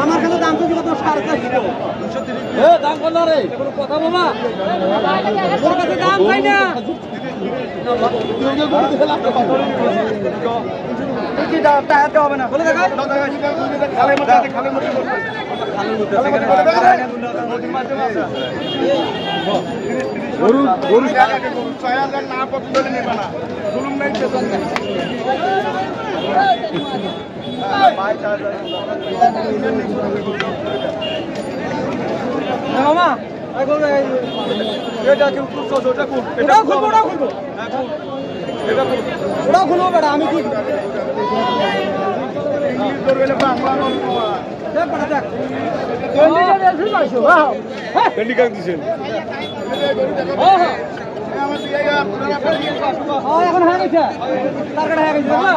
আমার কাছে দাম তো কত 4.5 দাম কত রে কোনো কথা বাবা ওর কাছে দাম চাই না কি দাম টাকাতে হবে না বলে দেখা খালের মধ্যে গরু গরু 6000 না পছন্দ হলে নেবে না জুলুম নাই বেতন নাই মামা এখন এটা কি খুলছো ওটা খুল এটা খুলবো ওটা খুলবো এটা ওটা খুলবো বেটা আমি কি ইংলিশ ধরবে না বাংলা দেখ বেটা দেখ কেন্ডিকা দিয়েছি পাইছো বাহ কেন্ডিকা দিছেন হ্যাঁ হ্যাঁ এখন হয়ে গেছে টার্গেট হয়ে গেছে না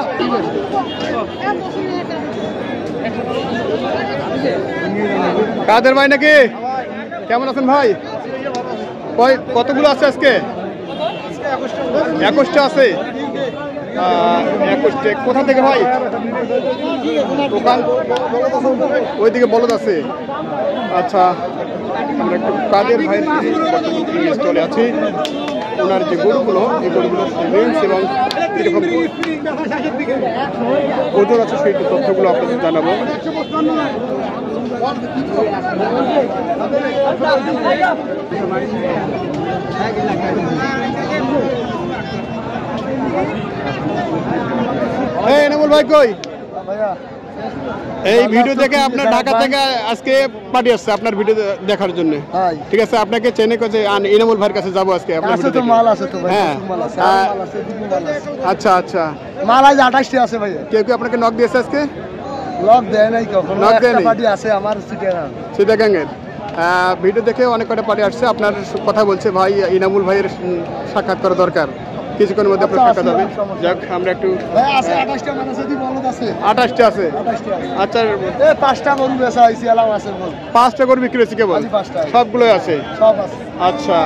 কাদের ভাই নাকি কেমন আছেন ভাই কতগুলো আছে আজকে 21টা আছে 21টা কোথা থেকে ভাই দোকান ওইদিকে বলদ আছে আচ্ছা আমরা একটু কাদের ভাই চলে আছি ওনার যে গরুগুলো এই গরুগুলোর রেঞ্জ এবং কীরকম ওজন আছে সেই তথ্যগুলো আপনাদের জানাবো এই এনামুল ভাই কই এই ভিডিও দেখে আপনার ঢাকা থেকে আজকে পার্টি আসছে আপনার ভিডিও দেখার জন্য ঠিক আছে আপনাকে চেনে কাছে ইনামুল ভাইয়ের কাছে যাবো আজকে আপনার ভিডিও দেখে মাল আছে তো ভাই মাল আছে আচ্ছা আচ্ছা মাল আজ 28টা আছে ভাই কেউ কি আপনাকে নক দিয়েছে আজকে লক দেয় নাই কখনো একটা পার্টি আছে আমার চিটাগাঙ্গের ভিডিও দেখে অনেক কটা পার্টি আসছে আপনার কথা বলছে ভাই ইনামুল ভাইয়ের সাক্ষাৎ করা দরকার কিছুক্ষণের মধ্যে আপনার সাক্ষাৎ হবে যাক আমরা একটু 28টা আছে আচ্ছা 5টা গরু বেচা হইছে এলাও আছে 5টা গরু বিক্রি হয়েছে কেবল সবগুলোই আছে সব আছে আচ্ছা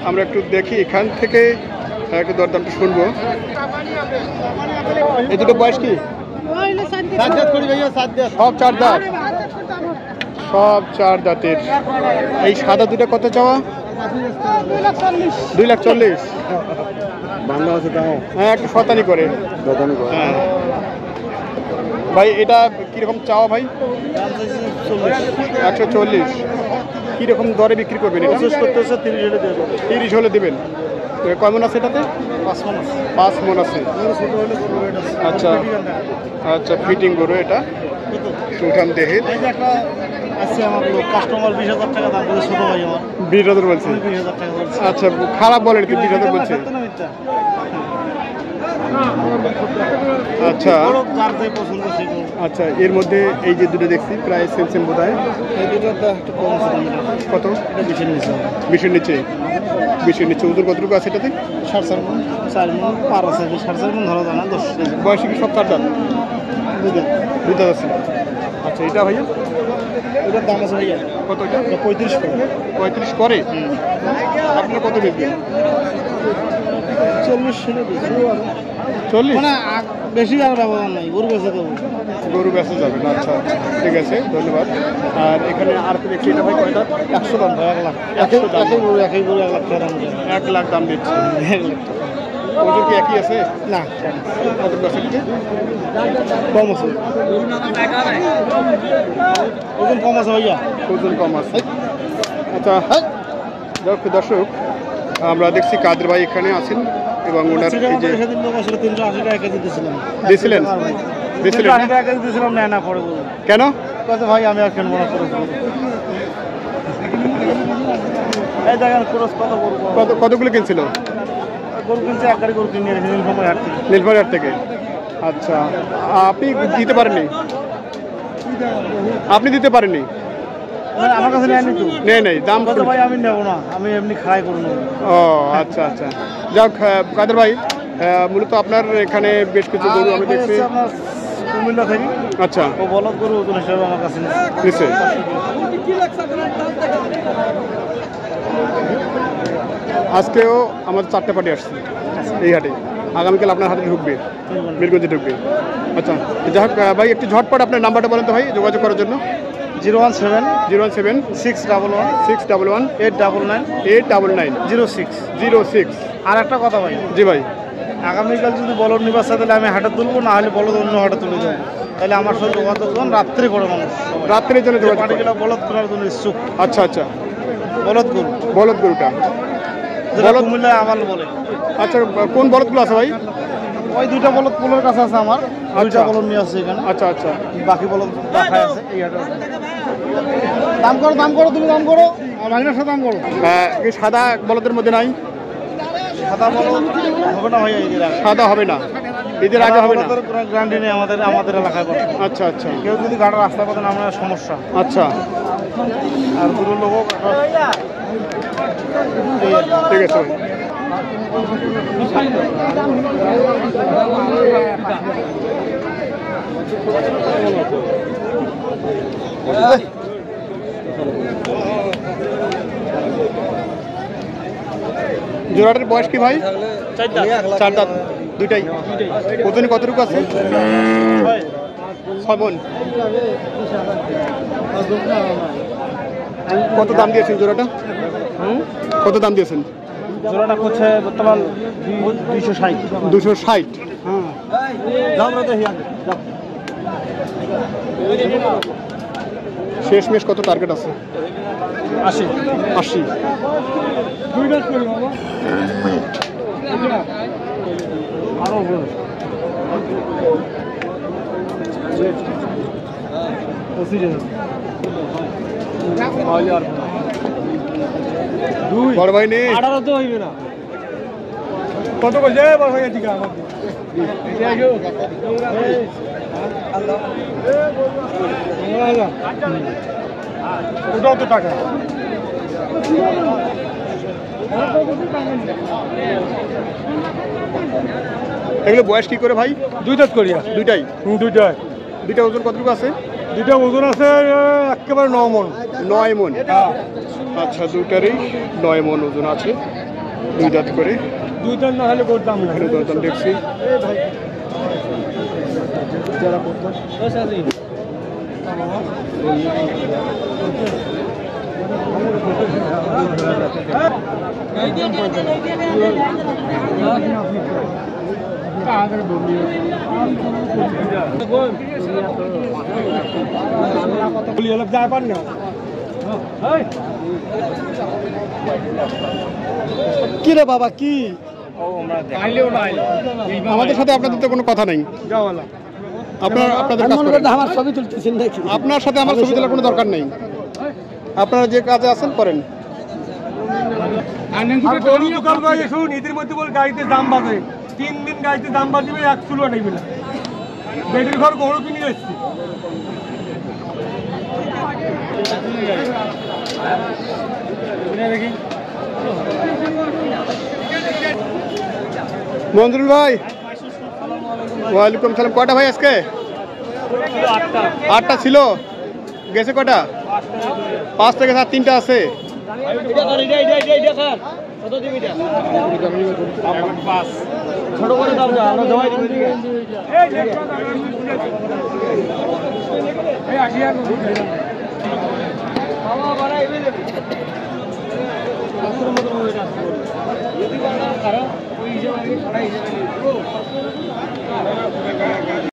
আমরা একটু দেখি এখান থেকে একটু দরদামটা শুনবো এই দুটো বয়স কি সব 4 দাঁত সব 4 দাঁতের এই সাদা দুটো কত চাওয়া 2,40,000 বাংলা আছে তাও হ্যাঁ একটু শতানি করে হ্যাঁ ভাই এটা কিরকম চাওয়া ভাই 140 কিরকম দরে বিক্রি করবেন এটা 30 হলে দেবেন কয় মন আছে এটাতে 5 মন আছে আচ্ছা আচ্ছা ফিটিং গরু এটা সুঠাম দেহের আছে আমার লোক কাস্টমার 20,000 টাকা দাম বলে ছোট ভাই আমার 20,000 বলছে 20,000 টাকা বলছে আচ্ছা খারাপ বলেন কি 20,000 বলছে আচ্ছা আচ্ছা এর মধ্যে এই যে দুটো দেখছি প্রায় সেম বোধহয় এই দুটোটা একটু কম আছে কত এটা 20 নিচে 20 নিচে 20 নিচে ওদের কতটুকু আছে এটাতে 4.5 মণ 4 মণ পার আছে 4.5 মণ ধরা যায় না 10 বয়সে কি সব 4 দাঁত দুধ আছে আচ্ছা এটা ভাইয়া এটার দাম আছে ভাইয়া কত এটা 35 করে আপনার কত বেচবেন 40 মানে বেশি আর ব্যবধান নাই গরু বেঁচে দেবো গরু বেঁচে যাবে না আচ্ছা ঠিক আছে ধন্যবাদ আর এখানে আর কি দেখছি এটা ভাই কয়টা 100 দাম ভাই 1 লাখ একই গরু 1 লাখ টাকা দাম 1 লাখ দাম দিচ্ছে 1 লাখ ওজন কি একই আছে না কত আছে কম আছে ওজন কম আছে ভাইয়া ওজন কম আছে আচ্ছা দর্শক আমরা দেখছি কাদের ভাই এখানে আছেন এবং ওনার এই যে 380 টাকা কেজি দিয়েছিলেন 380 টাকা কেজি দিয়েছিলাম না পরে কেন কত ভাই আমি আর কেন মনে করে এই দেখেন খরচ কত কতগুলো কিনছিল গরু কিনছে এক গাড়ি গরু কিনে রেখে নীলফামারী হাট থেকে আচ্ছা আপনি দিতে পারেননি আপনি দিতে পারেননি আমার কাছে নেই দাম কত ভাই আমি নেব না আমি এমনি খাই করব ও আচ্ছা আচ্ছা যাক কাদের ভাই মূলত আপনার এখানে বেশ কিছু গরু আমি দেখছি আপনার কুমিল্লা থেকে আচ্ছা ও বলদ গরু ওজন হিসেবে আমার কাছে নিশ্চয় আজকেও আমার 4টা পার্টি আসছে এই হাটে আগামীকাল আপনার হাতে ঢুকবে, বীরগঞ্জে ঢুকবে। আচ্ছা, যাই হোক ভাই, একটু ঝটপট আপনার নাম্বারটা বলেন তো ভাই, যোগাযোগ করার জন্য। 017 017 611 611 899 899 06। আর একটা কথা ভাই, জি ভাই, আগামীকাল যদি বলদ নিবাস তাহলে আমি হাটে তুলবো, না হলে বলদ অন্য হাটে তুলে দেবো। তাহলে আমার সাথে যোগাযোগ করুন, রাত্রে করে মানুষ রাত্রের জন্য যোগাযোগ করুন। পার্টিকুলার বলদ করার জন্য ইচ্ছুক। আচ্ছা আচ্ছা, বলদ করুন, বলদ গরুটা, বলদ কুমিল্লায় আবাল বলে। আচ্ছা, কোন বলদগুলো আছে ভাই? ওই দুইটা বলদ পুলের কাছে আছে আমার, দুইটা আচ্ছা। বলদ নিয়ে আছে এখানে। আচ্ছা আচ্ছা, বাকি বলদ রাখা আছে এই হাটে। দাম করো, দাম করো, তুমি দাম করো, মাইনার সাথে দাম করো। এই সাদা বলদের মধ্যে নাই? সাদা বলদ হবে না ভাই, ঈদের আগে। সাদা হবে না, ঈদের আগে হবে না? গ্যারান্টি নেই আমাদের এলাকায়। আচ্ছা আচ্ছা, কেউ যদি গাড়ির রাস্তা পথে নামে সমস্যা। আচ্ছা, আর দূর লোক ঠিক আছে ভাই। জোড়াটার বয়স কি ভাই? 4 দাঁত, দুইটাই। ওজনে কতটুকু আছে? 6 মণ। কত দাম দিয়েছেন জোড়াটা? কত দাম দিয়েছেন? জোড়াটা করছে বর্তমান 260। 260। শেষমেশ কত টার্গেট আছে? 80। 80। বড় ভাই নেই? 18 তো হইবে না। কত কইছে বড় ভাই? ঠিক আছে, ওটাও তো টাকা। এগুলো বয়স কি করে ভাই? 2 দাঁত করিয়া। দুইটাই? দুইটা ওজন কতটুকু আছে? দুইটা ওজন আছে একেবারে 9 মণ। 9 মণ। আচ্ছা, দুইটারই 9 মণ ওজন আছে, 2 দাঁত করে। 2 দাঁত না হলে করতাম না। এখানে দরদাম দেখছি। কি রে বাবা, কি আমাদের সাথে আপনাদের তো কোনো কথা নাই। আপনাদের কাজ করেন। আমার ছবি তুলতেছেন নাকি? আপনার সাথে আমার ছবি তোলার কোনো দরকার নেই, আপনারা যে কাজে আছেন করেন। ঈদের মধ্যে বল গাড়িতে দাম বাজে, 3 দিন গাড়িতে দাম বাজবে, 1 চুলো নেবে না। বেটির ঘর গরু কিনে এসছি। মঞ্জুরুল ভাই, ওয়ালাইকুম সালাম। কটা ভাই আজকে? 8টা ছিল, গেছে কটা? 5 থেকে 7, 3টা আছে। ছোট করে দাম যা, আমরা জমাই দিবি।